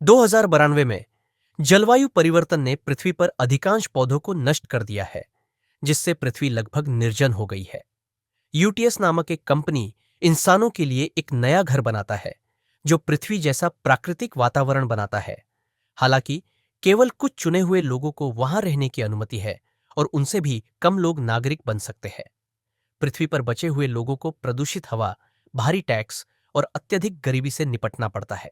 2092 में जलवायु परिवर्तन ने पृथ्वी पर अधिकांश पौधों को नष्ट कर दिया है, जिससे पृथ्वी लगभग निर्जन हो गई है। यूटीएस नामक एक कंपनी इंसानों के लिए एक नया घर बनाता है, जो पृथ्वी जैसा प्राकृतिक वातावरण बनाता है। हालांकि केवल कुछ चुने हुए लोगों को वहां रहने की अनुमति है और उनसे भी कम लोग नागरिक बन सकते हैं। पृथ्वी पर बचे हुए लोगों को प्रदूषित हवा, भारी टैक्स और अत्यधिक गरीबी से निपटना पड़ता है।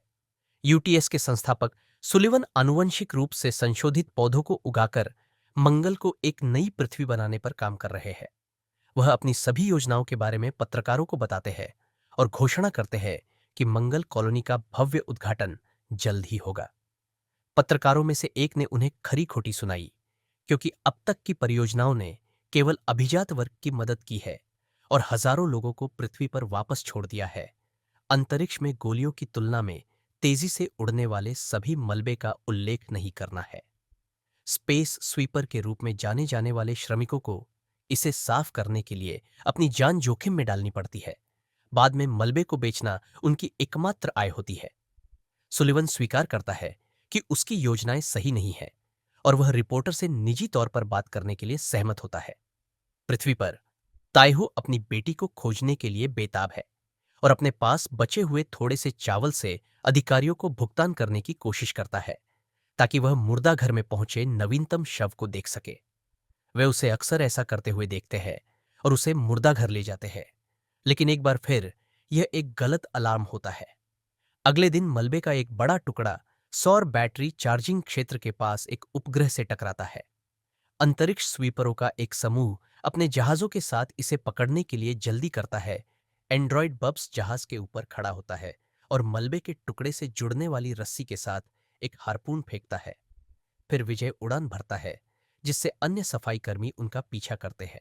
यूटीएस के संस्थापक सुलिवन आनुवंशिक रूप से संशोधित पौधों को उगाकर मंगल को एक नई पृथ्वी बनाने पर काम कर रहे हैं। वह अपनी सभी योजनाओं के बारे में पत्रकारों को बताते हैं और घोषणा करते हैं कि मंगल कॉलोनी का भव्य उद्घाटन जल्द ही होगा। पत्रकारों में से एक ने उन्हें खरी खोटी सुनाई, क्योंकि अब तक की परियोजनाओं ने केवल अभिजात वर्ग की मदद की है और हजारों लोगों को पृथ्वी पर वापस छोड़ दिया है। अंतरिक्ष में गोलियों की तुलना में तेजी से उड़ने वाले सभी मलबे का उल्लेख नहीं करना है। स्पेस स्वीपर के रूप में जाने जाने वाले श्रमिकों को इसे साफ करने के लिए अपनी जान जोखिम में डालनी पड़ती है। बाद में मलबे को बेचना उनकी एकमात्र आय होती है। सुलिवन स्वीकार करता है कि उसकी योजनाएं सही नहीं है और वह रिपोर्टर से निजी तौर पर बात करने के लिए सहमत होता है। पृथ्वी पर ताइहो अपनी बेटी को खोजने के लिए बेताब है और अपने पास बचे हुए थोड़े से चावल से अधिकारियों को भुगतान करने की कोशिश करता है, ताकि वह मुर्दा घर में पहुंचे नवीनतम शव को देख सके। वे उसे अक्सर ऐसा करते हुए देखते हैं और उसे मुर्दा घर ले जाते हैं, लेकिन एक बार फिर यह एक गलत अलार्म होता है। अगले दिन मलबे का एक बड़ा टुकड़ा सौर बैटरी चार्जिंग क्षेत्र के पास एक उपग्रह से टकराता है। अंतरिक्ष स्वीपरों का एक समूह अपने जहाजों के साथ इसे पकड़ने के लिए जल्दी करता है। एंड्रॉयड बब्स जहाज के ऊपर खड़ा होता है और मलबे के टुकड़े से जुड़ने वाली रस्सी के साथ एक हार्पून फेंकता है। फिर विजय उड़ान भरता है, जिससे अन्य सफाई कर्मी उनका पीछा करते हैं।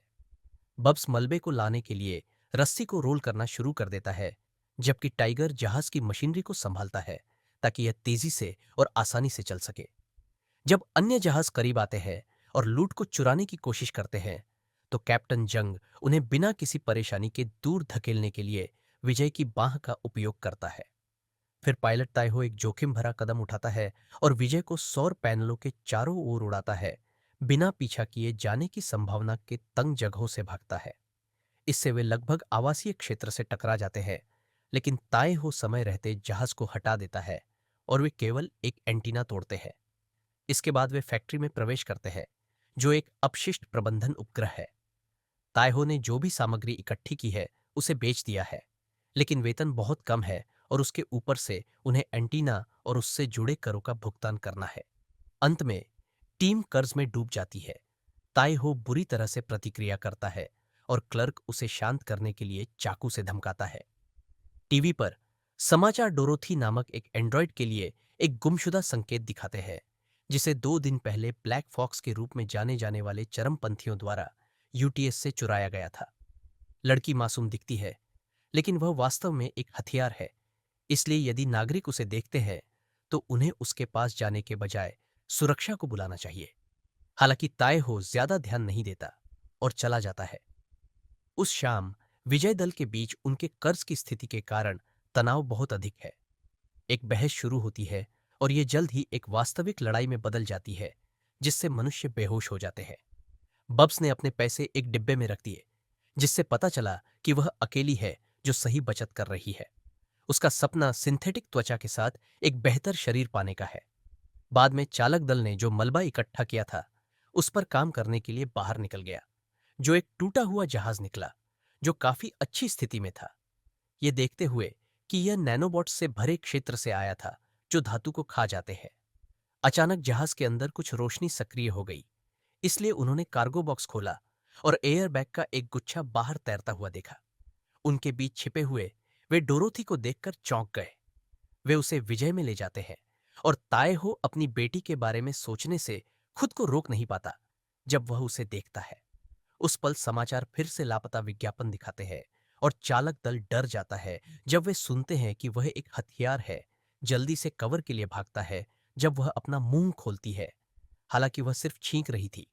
बब्स मलबे को लाने के लिए रस्सी को रोल करना शुरू कर देता है, जबकि टाइगर जहाज की मशीनरी को संभालता है ताकि यह तेजी से और आसानी से चल सके। जब अन्य जहाज करीब आते हैं और लूट को चुराने की कोशिश करते हैं, तो कैप्टन जंग उन्हें बिना किसी परेशानी के दूर धकेलने के लिए विजय की बाह का उपयोग करता है। फिर पायलट ताइहो एक जोखिम भरा कदम उठाता है और विजय को सौर पैनलों के चारों ओर उड़ाता है, बिना पीछा किए जाने की संभावना के तंग जगहों से भागता है। इससे वे लगभग आवासीय क्षेत्र से टकरा जाते हैं, लेकिन ताइहो समय रहते जहाज को हटा देता है और वे केवल एक एंटीना तोड़ते हैं। इसके बाद वे फैक्ट्री में प्रवेश करते हैं, जो एक अपशिष्ट प्रबंधन उपग्रह है। ताइहो ने जो भी सामग्री इकट्ठी की है उसे बेच दिया है, लेकिन वेतन बहुत कम है और उसके ऊपर से उन्हें एंटीना और उससे जुड़े करों का भुगतान करना है। अंत में टीम कर्ज में डूब जाती है। ताइहो बुरी तरह से प्रतिक्रिया करता है और क्लर्क उसे शांत करने के लिए चाकू से धमकाता है। टीवी पर समाचार डोरोथी नामक एक एंड्रॉयड के लिए एक गुमशुदा संकेत दिखाते हैं, जिसे 2 दिन पहले ब्लैक फॉक्स के रूप में जाने जाने वाले चरमपंथियों द्वारा यूटीएस से चुराया गया था। लड़की मासूम दिखती है, लेकिन वह वास्तव में एक हथियार है। इसलिए यदि नागरिक उसे देखते हैं तो उन्हें उसके पास जाने के बजाय सुरक्षा को बुलाना चाहिए। हालांकि ताइहो ज्यादा ध्यान नहीं देता और चला जाता है। उस शाम विजय दल के बीच उनके कर्ज की स्थिति के कारण तनाव बहुत अधिक है। एक बहस शुरू होती है और ये जल्द ही एक वास्तविक लड़ाई में बदल जाती है, जिससे मनुष्य बेहोश हो जाते हैं। बब्स ने अपने पैसे एक डिब्बे में रख दिए, जिससे पता चला कि वह अकेली है जो सही बचत कर रही है। उसका सपना सिंथेटिक त्वचा के साथ एक बेहतर शरीर पाने का है। बाद में चालक दल ने जो मलबा इकट्ठा किया था उस पर काम करने के लिए बाहर निकल गया, जो एक टूटा हुआ जहाज निकला, जो काफी अच्छी स्थिति में था। ये देखते हुए कि यह नैनोबॉट्स से भरे क्षेत्र से आया था जो धातु को खा जाते हैं। अचानक जहाज के अंदर कुछ रोशनी सक्रिय हो गई, इसलिए उन्होंने कार्गो बॉक्स खोला और एयरबैग का एक गुच्छा बाहर तैरता हुआ देखा। उनके बीच छिपे हुए वे डोरोथी को देखकर चौंक गए। वे उसे विजय में ले जाते हैं और ताइहो अपनी बेटी के बारे में सोचने से खुद को रोक नहीं पाता जब वह उसे देखता है। उस पल समाचार फिर से लापता विज्ञापन दिखाते हैं और चालक दल डर जाता है जब वे सुनते हैं कि वह एक हथियार है। जल्दी से कवर के लिए भागता है जब वह अपना मुंह खोलती है, हालांकि वह सिर्फ छींक रही थी।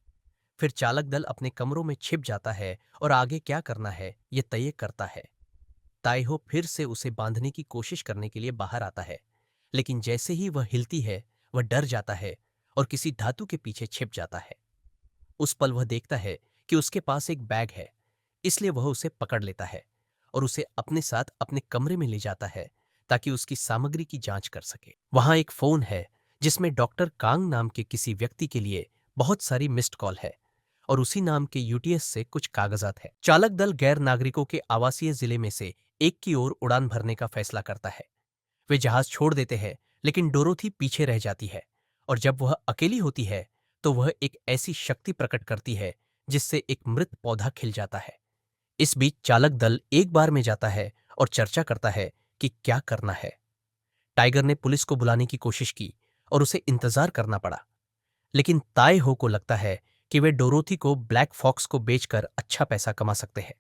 फिर चालक दल अपने कमरों में छिप जाता है और आगे क्या करना है यह तय करता है। ताइहो फिर से उसे बांधने की कोशिश करने के लिए बाहर आता है, लेकिन जैसे ही वह हिलती है वह डर जाता है और किसी धातु के पीछे छिप जाता है। उस पल वह देखता है कि उसके पास एक बैग है, इसलिए वह उसे पकड़ लेता है और उसे अपने साथ अपने कमरे में ले जाता है ताकि उसकी सामग्री की जांच कर सके। वहां एक फोन है जिसमें डॉक्टर कांग नाम के किसी व्यक्ति के लिए बहुत सारी मिस्ड कॉल है और उसी नाम के यूटीएस से कुछ कागजात है। चालक दल गैर नागरिकों के आवासीय जिले में से एक की ओर उड़ान भरने का फैसला करता है। वे जहाज छोड़ देते हैं, लेकिन डोरोथी पीछे रह जाती है और जब वह अकेली होती है तो वह एक ऐसी शक्ति प्रकट करती है जिससे एक मृत पौधा खिल जाता है। इस बीच चालक दल एक बार में जाता है और चर्चा करता है कि क्या करना है। टाइगर ने पुलिस को बुलाने की कोशिश की और उसे इंतजार करना पड़ा, लेकिन ताए हो को लगता है कि वे डोरोथी को ब्लैक फॉक्स को बेचकर अच्छा पैसा कमा सकते हैं।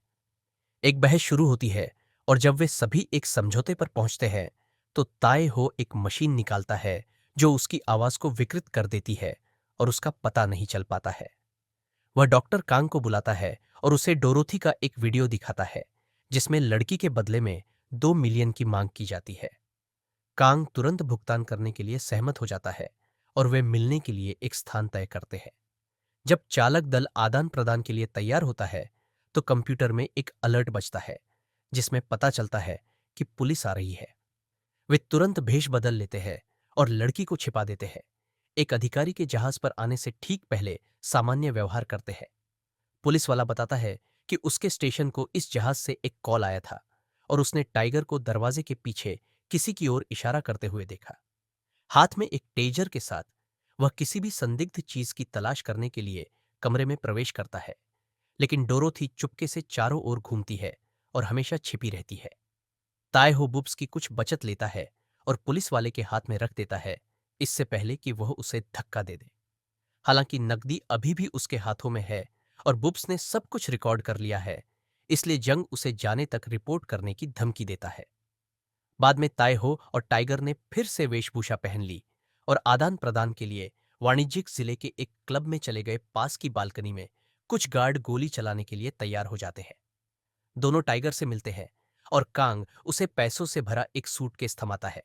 एक बहस शुरू होती है और जब वे सभी एक समझौते पर पहुंचते हैं तो ताए हो एक मशीन निकालता है जो उसकी आवाज को विकृत कर देती है और उसका पता नहीं चल पाता है। वह डॉक्टर कांग को बुलाता है और उसे डोरोथी का एक वीडियो दिखाता है जिसमें लड़की के बदले में 2 मिलियन की मांग की जाती है। कांग तुरंत भुगतान करने के लिए सहमत हो जाता है और वे मिलने के लिए एक स्थान तय करते हैं। जब चालक दल आदान प्रदान के लिए तैयार होता है तो कंप्यूटर में एक अलर्ट बजता है जिसमें पता चलता है कि पुलिस आ रही है। वे तुरंत भेष बदल लेते हैं और लड़की को छिपा देते हैं। एक अधिकारी के जहाज पर आने से ठीक पहले सामान्य व्यवहार करते हैं। पुलिस वाला बताता है कि उसके स्टेशन को इस जहाज से एक कॉल आया था और उसने टाइगर को दरवाजे के पीछे किसी की ओर इशारा करते हुए देखा। हाथ में एक टेजर के साथ वह किसी भी संदिग्ध चीज की तलाश करने के लिए कमरे में प्रवेश करता है, लेकिन डोरोथी चुपके से चारों ओर घूमती है और हमेशा छिपी रहती है। ताए हो बुब्स की कुछ बचत लेता है और पुलिस वाले के हाथ में रख देता है, इससे पहले कि वह उसे धक्का दे दे। हालांकि नकदी अभी भी उसके हाथों में है और बुब्स ने सब कुछ रिकॉर्ड कर लिया है, इसलिए जंग उसे जाने तक रिपोर्ट करने की धमकी देता है। बाद में ताए हो और टाइगर ने फिर से वेशभूषा पहन ली और आदान प्रदान के लिए वाणिज्यिक जिले के एक क्लब में चले गए। पास की बालकनी में कुछ गार्ड गोली चलाने के लिए तैयार हो जाते हैं। दोनों टाइगर से मिलते हैं और कांग उसे पैसों से भरा एक सूटकेस थमाता है,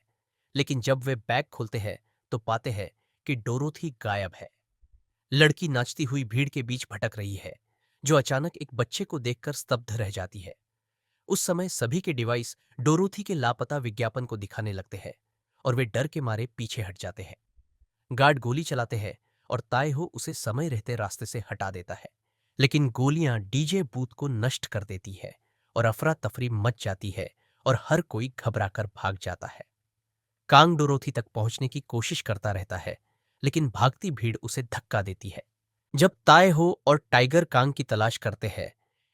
लेकिन जब वे बैग खोलते हैं तो पाते हैं कि डोरोथी गायब है। लड़की नाचती हुई भीड़ के बीच भटक रही है, जो अचानक एक बच्चे को देखकर स्तब्ध रह जाती है। उस समय सभी के डिवाइस डोरोथी के लापता विज्ञापन को दिखाने लगते हैं और वे डर के मारे पीछे हट जाते हैं। गार्ड गोली चलाते हैं और ताए हो उसे समय रहते रास्ते से हटा देता है, लेकिन गोलियां डीजे बूथ को नष्ट कर देती है और अफरा तफरी मच जाती है और हर कोई घबराकर भाग जाता है। कांग डोरोथी तक पहुंचने की कोशिश करता रहता है, लेकिन भागती भीड़ उसे धक्का देती है। जब ताए हो और टाइगर कांग की तलाश करते हैं,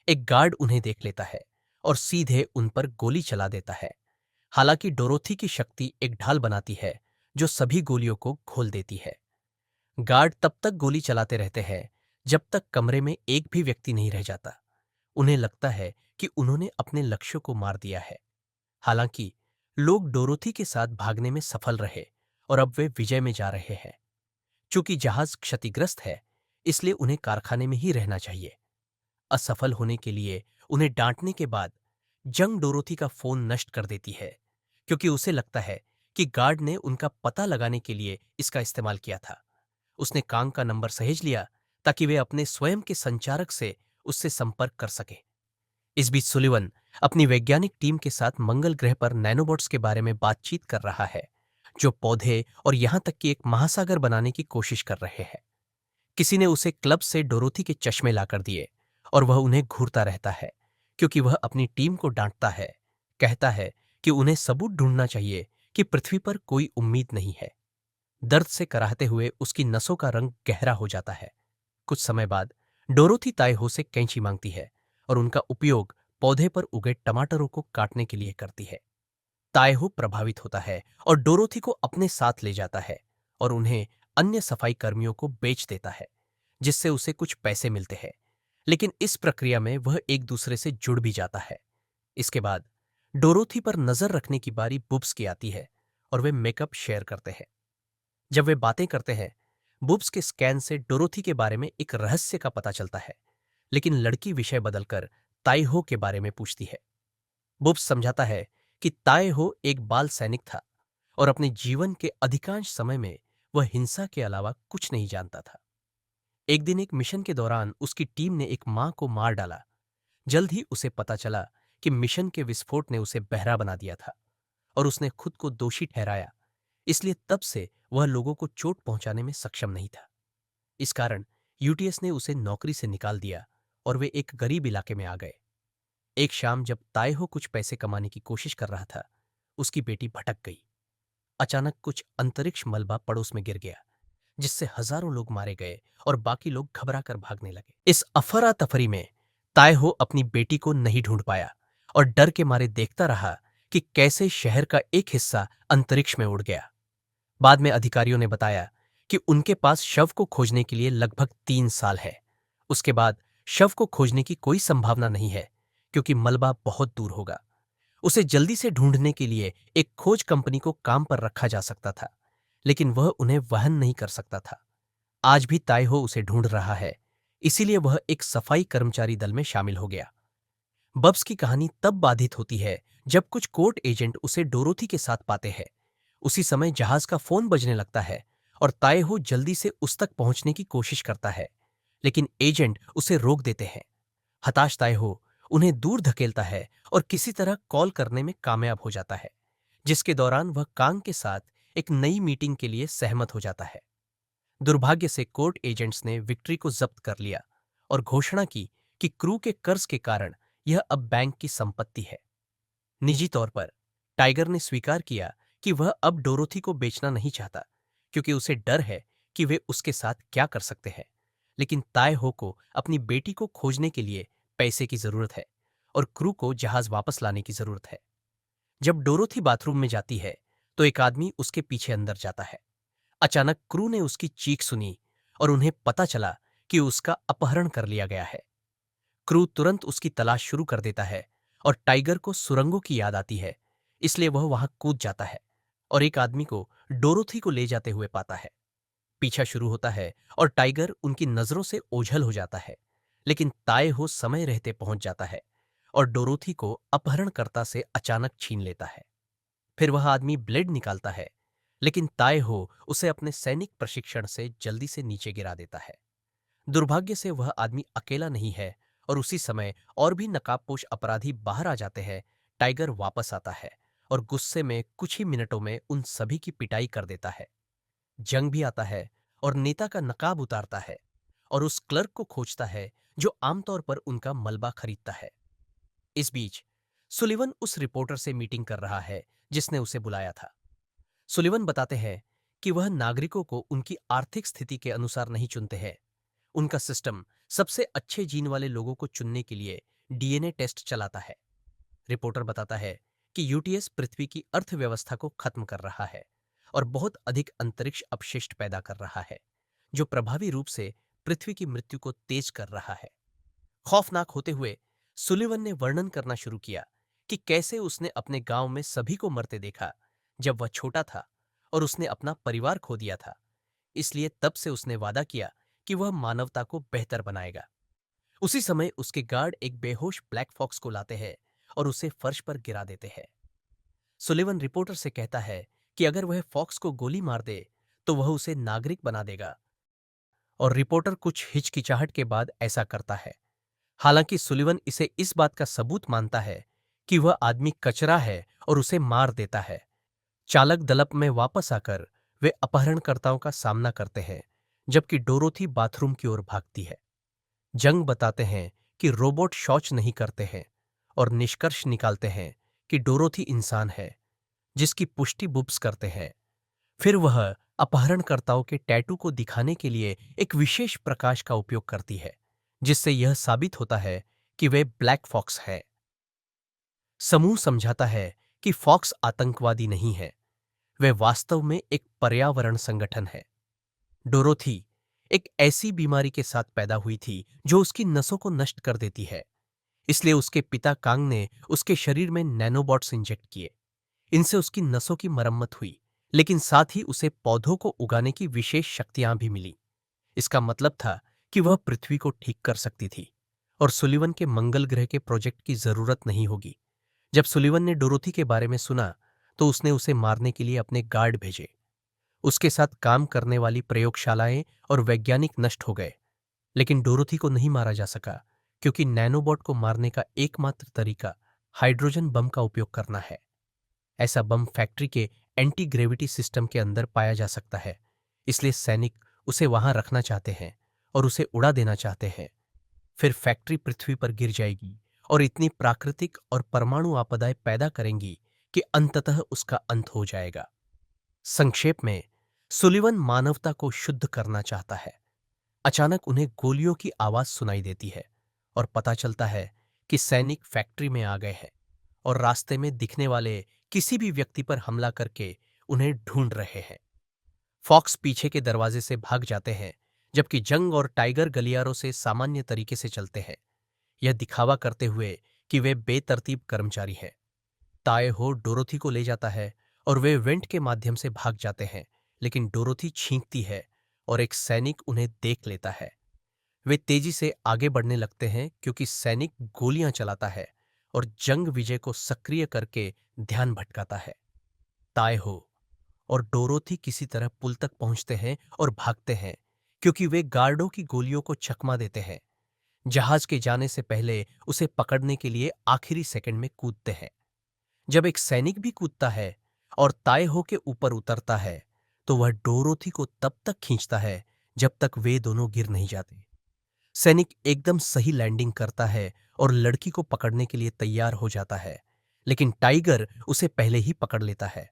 एक गार्ड उन्हें देख लेता है और सीधे उन पर गोली चला देता है। हालांकि डोरोथी की शक्ति एक ढाल बनाती है जो सभी गोलियों को घोल देती है। गार्ड तब तक गोली चलाते रहते हैं जब तक कमरे में एक भी व्यक्ति नहीं रह जाता। उन्हें लगता है कि उन्होंने अपने लक्ष्य को मार दिया है। हालांकि लोग डोरोथी के साथ भागने में सफल रहे और अब वे विजय में जा रहे हैं। चूंकि जहाज क्षतिग्रस्त है, इसलिए उन्हें कारखाने में ही रहना चाहिए। असफल होने के लिए उन्हें डांटने के बाद जंग डोरोथी का फोन नष्ट कर देती है, क्योंकि उसे लगता है कि गार्ड ने उनका पता लगाने के लिए इसका इस्तेमाल किया था। उसने कांग का नंबर सहेज लिया ताकि वे अपने स्वयं के संचारक से उससे संपर्क कर सके। इस बीच सुलिवन अपनी वैज्ञानिक टीम के साथ मंगल ग्रह पर नैनोबॉट्स के बारे में बातचीत कर रहा है, जो पौधे और यहां तक कि एक महासागर बनाने की कोशिश कर रहे हैं। किसी ने उसे क्लब से डोरोथी के चश्मे लाकर दिए और वह उन्हें घूरता रहता है, क्योंकि वह अपनी टीम को डांटता है, कहता है कि उन्हें सबूत ढूंढना चाहिए कि पृथ्वी पर कोई उम्मीद नहीं है। दर्द से कराहते हुए उसकी नसों का रंग गहरा हो जाता है। कुछ समय बाद डोरोथी ताएहो से कैंची मांगती है और उनका उपयोग पौधे पर उगे टमाटरों को काटने के लिए करती है। ताएहो प्रभावित होता है और डोरोथी को अपने साथ ले जाता है और उन्हें अन्य सफाई कर्मियों को बेच देता है, जिससे उसे कुछ पैसे मिलते हैं। लेकिन इस प्रक्रिया में वह एक दूसरे से जुड़ भी जाता है। इसके बाद डोरोथी पर नजर रखने की बारी बुब्स की आती है और वे मेकअप शेयर करते हैं। जब वे बातें करते हैं, बुब्स के स्कैन से डोरोथी के बारे में एक रहस्य का पता चलता है, लेकिन लड़की विषय बदलकर ताएहो के बारे में पूछती है। बुब्स समझाता है कि ताएहो एक बाल सैनिक था और अपने जीवन के अधिकांश समय में वह हिंसा के अलावा कुछ नहीं जानता था। एक दिन एक मिशन के दौरान उसकी टीम ने एक मां को मार डाला। जल्द ही उसे पता चला कि मिशन के विस्फोट ने उसे बहरा बना दिया था और उसने खुद को दोषी ठहराया। इसलिए तब से वह लोगों को चोट पहुंचाने में सक्षम नहीं था। इस कारण यूटीएस ने उसे नौकरी से निकाल दिया और वे एक गरीब इलाके में आ गए। एक शाम जब ताएहो कुछ पैसे कमाने की कोशिश कर रहा था, उसकी बेटी भटक गई। अचानक कुछ अंतरिक्ष मलबा पड़ोस में गिर गया, जिससे हजारों लोग मारे गए और बाकी लोग घबराकर भागने लगे। इस अफरा तफरी में ताएहो अपनी बेटी को नहीं ढूंढ पाया और डर के मारे देखता रहा कि कैसे शहर का एक हिस्सा अंतरिक्ष में उड़ गया। बाद में अधिकारियों ने बताया कि उनके पास शव को खोजने के लिए लगभग 3 साल है। उसके बाद शव को खोजने की कोई संभावना नहीं है, क्योंकि मलबा बहुत दूर होगा। उसे जल्दी से ढूंढने के लिए एक खोज कंपनी को काम पर रखा जा सकता था, लेकिन वह उन्हें वहन नहीं कर सकता था। आज भी ताएहो उसे ढूंढ रहा है, इसीलिए वह एक सफाई कर्मचारी दल में शामिल हो गया। बब्स की कहानी तब बाधित होती है जब कुछ कोर्ट एजेंट उसे डोरोथी के साथ पाते हैं। उसी समय जहाज का फोन बजने लगता है और ताएहो जल्दी से उस तक पहुंचने की कोशिश करता है, लेकिन एजेंट उसे रोक देते हैं। हताश ताएहो उन्हें दूर धकेलता है और किसी तरह कॉल करने में कामयाब हो जाता है, जिसके दौरान वह कांग के साथ एक नई मीटिंग के लिए सहमत हो जाता है। दुर्भाग्य से कोर्ट एजेंट्स ने विक्ट्री को जब्त कर लिया और घोषणा की कि क्रू के कर्ज के कारण यह अब बैंक की संपत्ति है। निजी तौर पर टाइगर ने स्वीकार किया कि वह अब डोरोथी को बेचना नहीं चाहता, क्योंकि उसे डर है कि वे उसके साथ क्या कर सकते हैं। लेकिन ताएहो को अपनी बेटी को खोजने के लिए पैसे की जरूरत है और क्रू को जहाज वापस लाने की जरूरत है। जब डोरोथी बाथरूम में जाती है तो एक आदमी उसके पीछे अंदर जाता है। अचानक क्रू ने उसकी चीख सुनी और उन्हें पता चला कि उसका अपहरण कर लिया गया है। क्रू तुरंत उसकी तलाश शुरू कर देता है और टाइगर को सुरंगों की याद आती है, इसलिए वह वहां कूद जाता है और एक आदमी को डोरोथी को ले जाते हुए पाता है। पीछा शुरू होता है और टाइगर उनकी नजरों से ओझल हो जाता है, लेकिन ताएहो समय रहते पहुंच जाता है और डोरोथी को अपहरणकर्ता से अचानक छीन लेता है। फिर वह आदमी ब्लेड निकालता है, लेकिन ताएहो उसे अपने सैनिक प्रशिक्षण से जल्दी से नीचे गिरा देता है। दुर्भाग्य से वह आदमी अकेला नहीं है और उसी समय और भी नकाबपोश अपराधी बाहर आ जाते हैं। टाइगर वापस आता है और गुस्से में कुछ ही मिनटों में उन सभी की पिटाई कर देता है। जंग भी आता है और नेता का नकाब उतारता है और उस क्लर्क को खोजता है जो आमतौर पर उनका मलबा खरीदता है। इस बीच सुलिवन उस रिपोर्टर से मीटिंग कर रहा है जिसने उसे बुलाया था। सुलिवन बताते हैं कि वह नागरिकों को उनकी आर्थिक स्थिति के अनुसार नहीं चुनते हैं। उनका सिस्टम सबसे अच्छे जीन वाले लोगों को चुनने के लिए डीएनए टेस्ट चलाता है। रिपोर्टर बताता है कि यूटीएस पृथ्वी की अर्थव्यवस्था को खत्म कर रहा है और बहुत अधिक अंतरिक्ष अपशिष्ट पैदा कर रहा है, जो प्रभावी रूप से पृथ्वी की मृत्यु को तेज कर रहा है। खौफनाक होते हुए सुलिवन ने वर्णन करना शुरू किया कि कैसे उसने अपने गांव में सभी को मरते देखा जब वह छोटा था और उसने अपना परिवार खो दिया था। इसलिए तब से उसने वादा किया कि वह मानवता को बेहतर बनाएगा। उसी समय उसके गार्ड एक बेहोश ब्लैक फॉक्स को लाते हैं और उसे फर्श पर गिरा देते हैं। सुलिवन रिपोर्टर से कहता है कि अगर वह फॉक्स को गोली मार दे तो वह उसे नागरिक बना देगा, और रिपोर्टर कुछ हिचकिचाहट के बाद ऐसा करता है। हालांकि सुलिवन इसे इस बात का सबूत मानता है कि वह आदमी कचरा है और उसे मार देता है। चालक दलप में वापस आकर वे अपहरणकर्ताओं का सामना करते हैं, जबकि डोरोथी बाथरूम की ओर भागती है। जंग बताते हैं कि रोबोट शौच नहीं करते हैं और निष्कर्ष निकालते हैं कि डोरोथी इंसान है, जिसकी पुष्टि बुब्स करते हैं। फिर वह अपहरणकर्ताओं के टैटू को दिखाने के लिए एक विशेष प्रकाश का उपयोग करती है, जिससे यह साबित होता है कि वे ब्लैक फॉक्स है। समूह समझाता है कि फॉक्स आतंकवादी नहीं है, वे वास्तव में एक पर्यावरण संगठन है। डोरोथी एक ऐसी बीमारी के साथ पैदा हुई थी जो उसकी नसों को नष्ट कर देती है, इसलिए उसके पिता कांग ने उसके शरीर में नैनोबॉट्स इंजेक्ट किए। इनसे उसकी नसों की मरम्मत हुई, लेकिन साथ ही उसे पौधों को उगाने की विशेष शक्तियां भी मिली। इसका मतलब था कि वह पृथ्वी को ठीक कर सकती थी और सुलिवन के मंगल ग्रह के प्रोजेक्ट की जरूरत नहीं होगी। जब सुलिवन ने डोरोथी के बारे में सुना तो उसने उसे मारने के लिए अपने गार्ड भेजे। उसके साथ काम करने वाली प्रयोगशालाएं और वैज्ञानिक नष्ट हो गए, लेकिन डोरोथी को नहीं मारा जा सका क्योंकि नैनोबॉट को मारने का एकमात्र तरीका हाइड्रोजन बम का उपयोग करना है। ऐसा बम फैक्ट्री के एंटी ग्रेविटी सिस्टम के अंदर पाया जा सकता है, इसलिए सैनिक उसे वहां रखना चाहते हैं और उसे उड़ा देना चाहते हैं। फिर फैक्ट्री पृथ्वी पर गिर जाएगी और इतनी प्राकृतिक और परमाणु आपदाएं पैदा करेंगी कि अंततः उसका अंत हो जाएगा। संक्षेप में, सुलिवन मानवता को शुद्ध करना चाहता है। अचानक उन्हें गोलियों की आवाज सुनाई देती है और पता चलता है कि सैनिक फैक्ट्री में आ गए हैं और रास्ते में दिखने वाले किसी भी व्यक्ति पर हमला करके उन्हें ढूंढ रहे हैं। फॉक्स पीछे के दरवाजे से भाग जाते हैं, जबकि जंग और टाइगर गलियारों से सामान्य तरीके से चलते हैं, यह दिखावा करते हुए कि वे बेतरतीब कर्मचारी हैं। ताएहो डोरोथी को ले जाता है और वे वेंट के माध्यम से भाग जाते हैं, लेकिन डोरोथी छींकती है और एक सैनिक उन्हें देख लेता है। वे तेजी से आगे बढ़ने लगते हैं क्योंकि सैनिक गोलियां चलाता है और जंग विजय को सक्रिय करके ध्यान भटकाता है। ताएहो और डोरोथी किसी तरह पुल तक पहुंचते हैं और भागते हैं क्योंकि वे गार्डों की गोलियों को चकमा देते हैं। जहाज के जाने से पहले उसे पकड़ने के लिए आखिरी सेकंड में कूदते हैं। जब एक सैनिक भी कूदता है और ताएहो के ऊपर उतरता है, तो वह डोरोथी को तब तक खींचता है जब तक वे दोनों गिर नहीं जाते। सैनिक एकदम सही लैंडिंग करता है और लड़की को पकड़ने के लिए तैयार हो जाता है, लेकिन टाइगर उसे पहले ही पकड़ लेता है।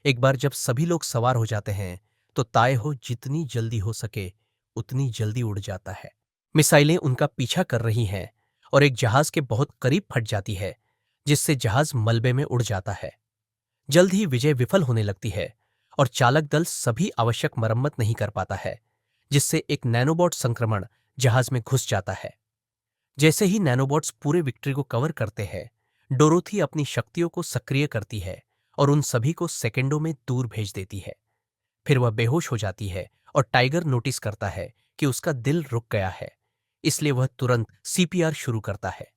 एक बार जब सभी लोग सवार हो जाते हैं, तो ताएहो जितनी जल्दी हो सके उतनी जल्दी उड़ जाता है। मिसाइलें उनका पीछा कर रही हैं और एक जहाज के बहुत करीब फट जाती है, जिससे जहाज मलबे में उड़ जाता है। जल्द ही विजय विफल होने लगती है और चालक दल सभी आवश्यक मरम्मत नहीं कर पाता है, जिससे एक नैनोबॉट संक्रमण जहाज में घुस जाता है। जैसे ही नैनोबॉट्स पूरे विक्ट्री को कवर करते हैं, डोरोथी अपनी शक्तियों को सक्रिय करती है और उन सभी को सेकंडों में दूर भेज देती है। फिर वह बेहोश हो जाती है और टाइगर नोटिस करता है कि उसका दिल रुक गया है, इसलिए वह तुरंत सीपीआर शुरू करता है।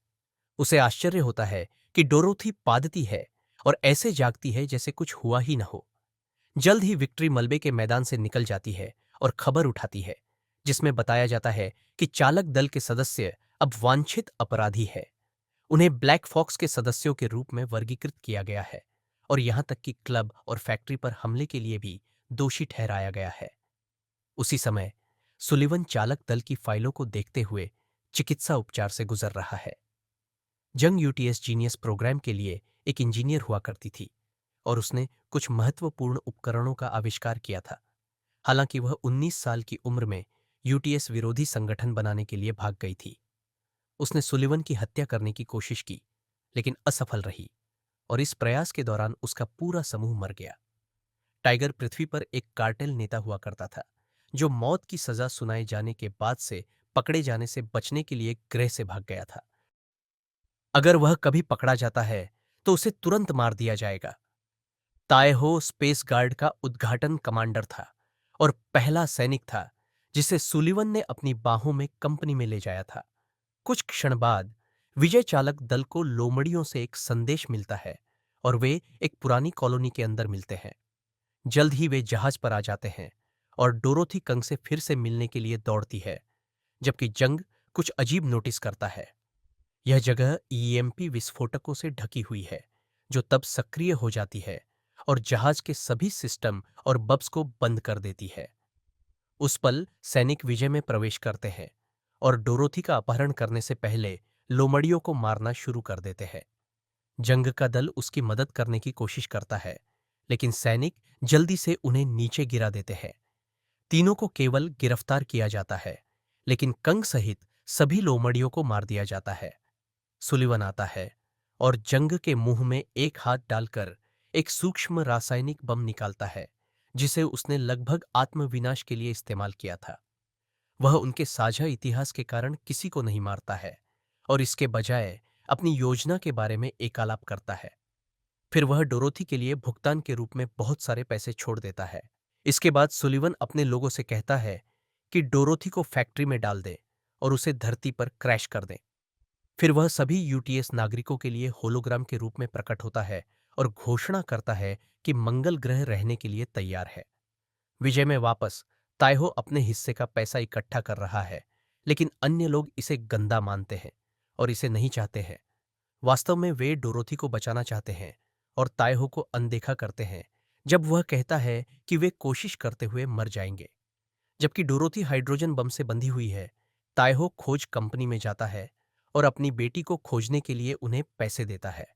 उसे आश्चर्य होता है कि डोरोथी पादती है और ऐसे जागती है जैसे कुछ हुआ ही न हो। जल्द ही विक्ट्री मलबे के मैदान से निकल जाती है और खबर उठाती है, जिसमें बताया जाता है कि चालक दल के सदस्य अब वांछित अपराधी है। उन्हें ब्लैक फॉक्स के सदस्यों के रूप में वर्गीकृत किया गया है और यहां तक कि क्लब और फैक्ट्री पर हमले के लिए भी दोषी ठहराया गया है। उसी समय सुलिवन चालक दल की फाइलों को देखते हुए चिकित्सा उपचार से गुजर रहा है। जंग यूटीएस जीनियस प्रोग्राम के लिए एक इंजीनियर हुआ करती थी और उसने कुछ महत्वपूर्ण उपकरणों का आविष्कार किया था। हालांकि वह 19 साल की उम्र में यूटीएस विरोधी संगठन बनाने के लिए भाग गई थी। उसने सुलिवन की हत्या करने की कोशिश की, लेकिन असफल रही और इस प्रयास के दौरान उसका पूरा समूह मर गया। टाइगर पृथ्वी पर एक कार्टेल नेता हुआ करता था, जो मौत की सजा सुनाए जाने के बाद से पकड़े जाने से बचने के लिए ग्रह से भाग गया था। अगर वह कभी पकड़ा जाता है तो उसे तुरंत मार दिया जाएगा। ताएहो स्पेस गार्ड का उद्घाटन कमांडर था और पहला सैनिक था जिसे सुलिवन ने अपनी बाहों में कंपनी में ले जाया था। कुछ क्षण बाद विजय चालक दल को लोमड़ियों से एक संदेश मिलता है और वे एक पुरानी कॉलोनी के अंदर मिलते हैं। जल्द ही वे जहाज पर आ जाते हैं और डोरोथी कंग से फिर से मिलने के लिए दौड़ती है, जबकि जंग कुछ अजीब नोटिस करता है। यह जगह ईएमपी विस्फोटकों से ढकी हुई है, जो तब सक्रिय हो जाती है और जहाज के सभी सिस्टम और बब्स को बंद कर देती है। उस पल सैनिक विजय में प्रवेश करते हैं और डोरोथी का अपहरण करने से पहले लोमड़ियों को मारना शुरू कर देते हैं। जंग का दल उसकी मदद करने की कोशिश करता है, लेकिन सैनिक जल्दी से उन्हें नीचे गिरा देते हैं। तीनों को केवल गिरफ्तार किया जाता है, लेकिन कंग सहित सभी लोमड़ियों को मार दिया जाता है। सुलिवन आता है और जंग के मुंह में एक हाथ डालकर एक सूक्ष्म रासायनिक बम निकालता है, जिसे उसने लगभग आत्मविनाश के लिए इस्तेमाल किया था। वह उनके साझा इतिहास के कारण किसी को नहीं मारता है और इसके बजाय अपनी योजना के बारे में एकालाप करता है। फिर वह डोरोथी के लिए भुगतान के रूप में बहुत सारे पैसे छोड़ देता है। इसके बाद सुलिवन अपने लोगों से कहता है कि डोरोथी को फैक्ट्री में डाल दें और उसे धरती पर क्रैश कर दें। फिर वह सभी यूटीएस नागरिकों के लिए होलोग्राम के रूप में प्रकट होता है और घोषणा करता है कि मंगल ग्रह रहने के लिए तैयार है। विजय में वापस ताइहो अपने हिस्से का पैसा इकट्ठा कर रहा है, लेकिन अन्य लोग इसे गंदा मानते हैं और इसे नहीं चाहते हैं। वास्तव में वे डोरोथी को बचाना चाहते हैं और ताइहो को अनदेखा करते हैं जब वह कहता है कि वे कोशिश करते हुए मर जाएंगे। जबकि डोरोथी हाइड्रोजन बम से बंधी हुई है, ताइहो खोज कंपनी में जाता है और अपनी बेटी को खोजने के लिए उन्हें पैसे देता है।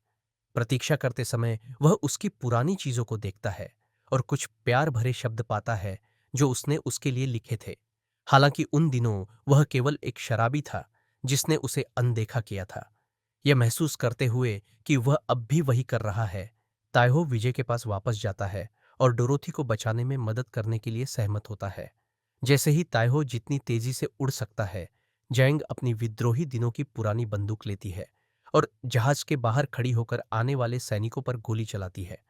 प्रतीक्षा करते समय वह उसकी पुरानी चीजों को देखता है और कुछ प्यार भरे शब्द पाता है जो उसने उसके लिए लिखे थे। हालांकि उन दिनों वह केवल एक शराबी था जिसने उसे अनदेखा किया था। यह महसूस करते हुए कि वह अब भी वही कर रहा है, ताइहो विजय के पास वापस जाता है और डोरोथी को बचाने में मदद करने के लिए सहमत होता है। जैसे ही ताइहो जितनी तेजी से उड़ सकता है, जैंग अपनी विद्रोही दिनों की पुरानी बंदूक लेती है और जहाज के बाहर खड़ी होकर आने वाले सैनिकों पर गोली चलाती है।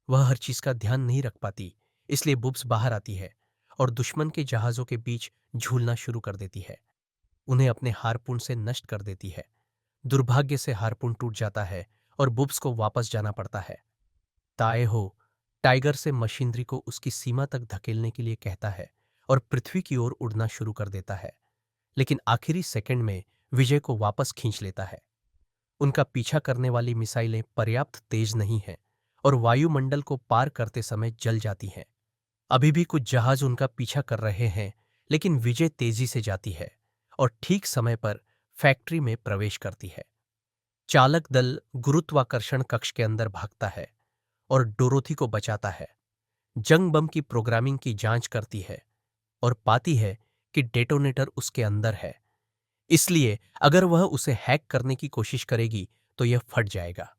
वह हर चीज का ध्यान नहीं रख पाती, इसलिए बुब्स बाहर आती है और दुश्मन के जहाजों के बीच झूलना शुरू कर देती है। उन्हें अपने हारपून से नष्ट कर देती है। दुर्भाग्य से हारपून टूट जाता है और बुब्स को वापस जाना पड़ता है। ताएहो टाइगर से मशीनरी को उसकी सीमा तक धकेलने के लिए कहता है और पृथ्वी की ओर उड़ना शुरू कर देता है, लेकिन आखिरी सेकंड में विजय को वापस खींच लेता है। उनका पीछा करने वाली मिसाइलें पर्याप्त तेज नहीं हैं और वायुमंडल को पार करते समय जल जाती हैं। अभी भी कुछ जहाज उनका पीछा कर रहे हैं, लेकिन विजय तेजी से जाती है और ठीक समय पर फैक्ट्री में प्रवेश करती है। चालक दल गुरुत्वाकर्षण कक्ष के अंदर भागता है और डोरोथी को बचाता है। जंग बम की प्रोग्रामिंग की जांच करती है और पाती है कि डेटोनेटर उसके अंदर है, इसलिए अगर वह उसे हैक करने की कोशिश करेगी तो यह फट जाएगा।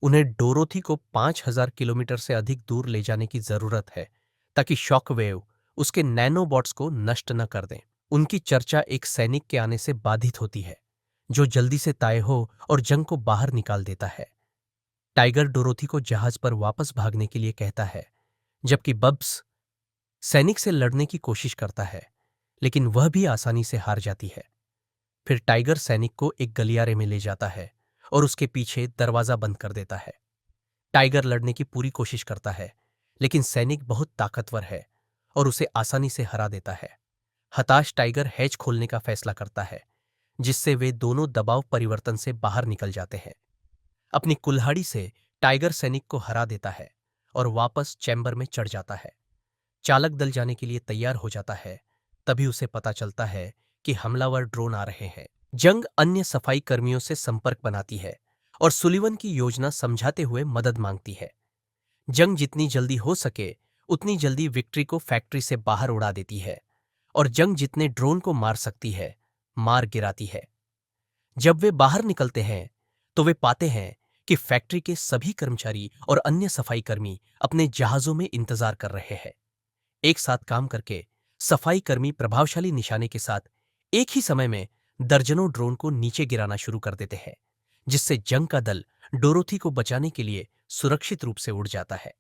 उन्हें डोरोथी को 5000 किलोमीटर से अधिक दूर ले जाने की जरूरत है ताकि शॉकवेव उसके नैनोबॉट्स को नष्ट न कर दें। उनकी चर्चा एक सैनिक के आने से बाधित होती है, जो जल्दी से ताइहो और जंग को बाहर निकाल देता है। टाइगर डोरोथी को जहाज पर वापस भागने के लिए कहता है, जबकि बब्स सैनिक से लड़ने की कोशिश करता है, लेकिन वह भी आसानी से हार जाती है। फिर टाइगर सैनिक को एक गलियारे में ले जाता है और उसके पीछे दरवाजा बंद कर देता है। टाइगर लड़ने की पूरी कोशिश करता है, लेकिन सैनिक बहुत ताकतवर है और उसे आसानी से हरा देता है। हताश टाइगर हैच खोलने का फैसला करता है, जिससे वे दोनों दबाव परिवर्तन से बाहर निकल जाते हैं। अपनी कुल्हाड़ी से टाइगर सैनिक को हरा देता है और वापस चैम्बर में चढ़ जाता है। चालक दल जाने के लिए तैयार हो जाता है, तभी उसे पता चलता है कि हमलावर ड्रोन आ रहे हैं। जंग अन्य सफाई कर्मियों से संपर्क बनाती है और सुलिवन की योजना समझाते हुए मदद मांगती है। जंग जितनी जल्दी हो सके उतनी जल्दी विक्ट्री को फैक्ट्री से बाहर उड़ा देती है और जंग जितने ड्रोन को मार सकती है, मार गिराती है। जब वे बाहर निकलते हैं तो वे पाते हैं कि फैक्ट्री के सभी कर्मचारी और अन्य सफाई कर्मी अपने जहाजों में इंतजार कर रहे हैं। एक साथ काम करके सफाई कर्मी प्रभावशाली निशाने के साथ एक ही समय में दर्जनों ड्रोन को नीचे गिराना शुरू कर देते हैं, जिससे जंग का दल डोरोथी को बचाने के लिए सुरक्षित रूप से उड़ जाता है।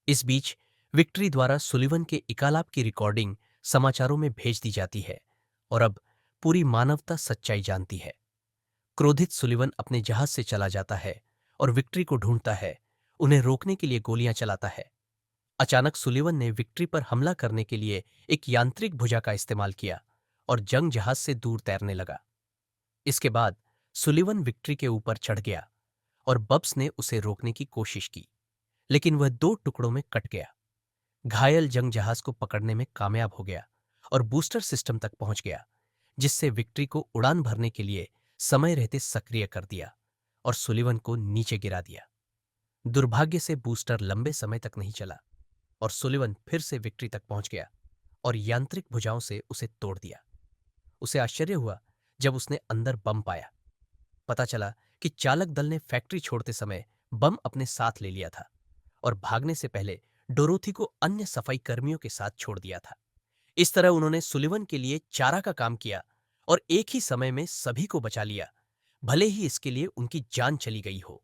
इस बीच विक्ट्री द्वारा सुलिवन के इकालाप की रिकॉर्डिंग समाचारों में भेज दी जाती है और अब पूरी मानवता सच्चाई जानती है। क्रोधित सुलिवन अपने जहाज से चला जाता है और विक्ट्री को ढूंढता है, उन्हें रोकने के लिए गोलियां चलाता है। अचानक सुलिवन ने विक्ट्री पर हमला करने के लिए एक यांत्रिक भुजा का इस्तेमाल किया और जंग जहाज से दूर तैरने लगा। इसके बाद सुलिवन विक्ट्री के ऊपर चढ़ गया और बब्स ने उसे रोकने की कोशिश की, लेकिन वह दो टुकड़ों में कट गया। घायल जंग जहाज को पकड़ने में कामयाब हो गया और बूस्टर सिस्टम तक पहुंच गया, जिससे विक्ट्री को उड़ान भरने के लिए समय रहते सक्रिय कर दिया और सुलिवन को नीचे गिरा दिया। दुर्भाग्य से बूस्टर लंबे समय तक नहीं चला और सुलिवन फिर से विक्ट्री तक पहुंच गया और यांत्रिक भुजाओं से उसे तोड़ दिया। उसे आश्चर्य हुआ जब उसने अंदर बम पाया। पता चला कि चालक दल ने फैक्ट्री छोड़ते समय बम अपने साथ ले लिया था और भागने से पहले डोरोथी को अन्य सफाई कर्मियों के साथ छोड़ दिया था। इस तरह उन्होंने सुलिवन के लिए चारा का काम किया और एक ही समय में सभी को बचा लिया, भले ही इसके लिए उनकी जान चली गई हो।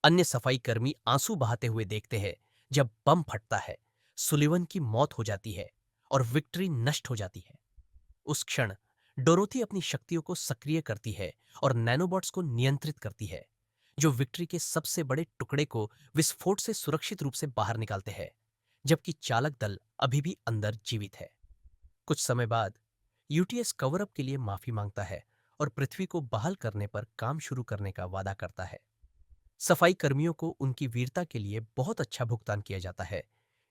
अन्य सफाई कर्मी आंसू बहाते हुए देखते हैं जब बम फटता है, सुलिवन की मौत हो जाती है और विक्ट्री नष्ट हो जाती है। उस क्षण डोरोथी अपनी शक्तियों को सक्रिय करती है और नैनोबॉट्स को नियंत्रित करती है, जो विक्ट्री के सबसे बड़े टुकड़े को विस्फोट से सुरक्षित रूप से बाहर निकालते हैं, जबकि चालक दल अभी भी अंदर जीवित है। कुछ समय बाद यूटीएस कवर अप के लिए माफी मांगता है और पृथ्वी को बहाल करने पर काम शुरू करने का वादा करता है। सफाई कर्मियों को उनकी वीरता के लिए बहुत अच्छा भुगतान किया जाता है,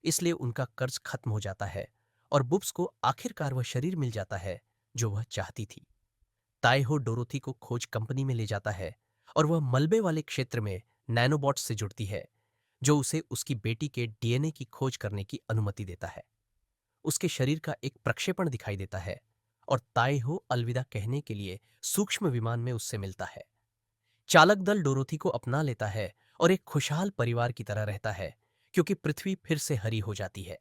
इसलिए उनका कर्ज खत्म हो जाता है और बुब्स को आखिरकार वह शरीर मिल जाता है जो वह चाहती थी। ताइहो डोरोथी को खोज कंपनी में ले जाता है और वह मलबे वाले क्षेत्र में नैनोबॉट्स से जुड़ती है, जो उसे उसकी बेटी के डीएनए की खोज करने की अनुमति देता है। उसके शरीर का एक प्रक्षेपण दिखाई देता है और ताइहो अलविदा कहने के लिए सूक्ष्म विमान में उससे मिलता है। चालक दल डोरोथी को अपना लेता है और एक खुशहाल परिवार की तरह रहता है, क्योंकि पृथ्वी फिर से हरी हो जाती है।